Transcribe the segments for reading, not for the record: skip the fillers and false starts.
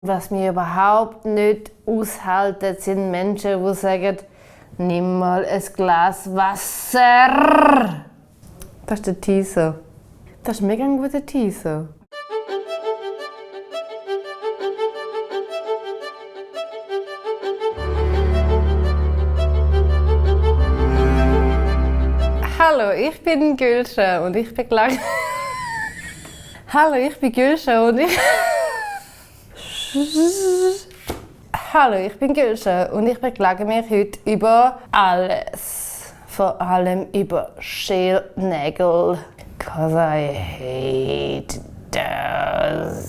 Was wir überhaupt nicht aushalten, sind Menschen, die sagen, nimm mal ein Glas Wasser. Das ist der Teaser. Das ist mega ein guter Teaser. Hallo, ich bin Gülscha und ich beklage. Hallo, ich bin Gülscha und ich. Hallo, ich bin Gülscha und ich beklage mich heute über alles. Vor allem über Schälnägel. 'Cause I hate those.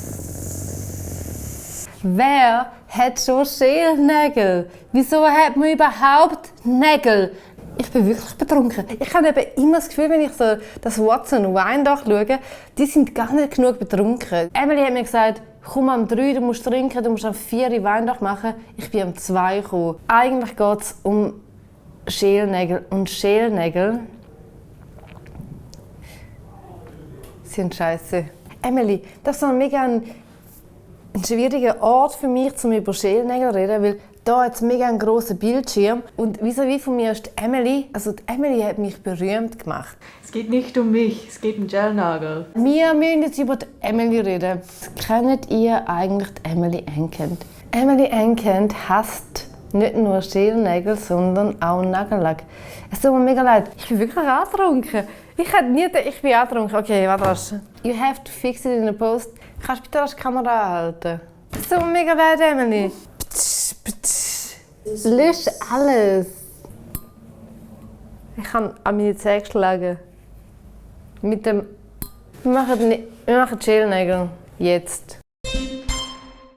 Wer hat schon Schälnägel? Wieso hat man überhaupt Nägel? Ich bin wirklich betrunken. Ich habe eben immer das Gefühl, wenn ich so das Watson Wine schaue, die sind gar nicht genug betrunken. Emily hat mir gesagt, komm am 3, du musst trinken, du musst am 4 Weindach machen. Ich bin am 2 gekommen. Eigentlich geht es um Schälnägel. Und Schälnägel sind scheiße. Emily, das ist mega ein schwieriger Ort für mich, um über Schälnägel zu reden, weil da hat es mega einen grossen Bildschirm und vis-à-vis von mir ist die Emily. Also die Emily hat mich berühmt gemacht. Es geht nicht um mich, es geht um Schälnägel. Wir müssen jetzt über die Emily reden. Kennt ihr eigentlich die Emily Enkent? Emily Enkent hasst nicht nur Schälnägel, sondern auch Nagellack. Es tut mir mega leid. Ich bin wirklich angetrunken. Ich bin angetrunken. Okay, warte. You have to fix it in a post. Kannst du bitte die Kamera anhalten? Es tut mir mega leid, Emily. Lösch alles. Ich habe an meine Zähne geschlagen. Mit dem. Wir machen Schälnägel. Jetzt.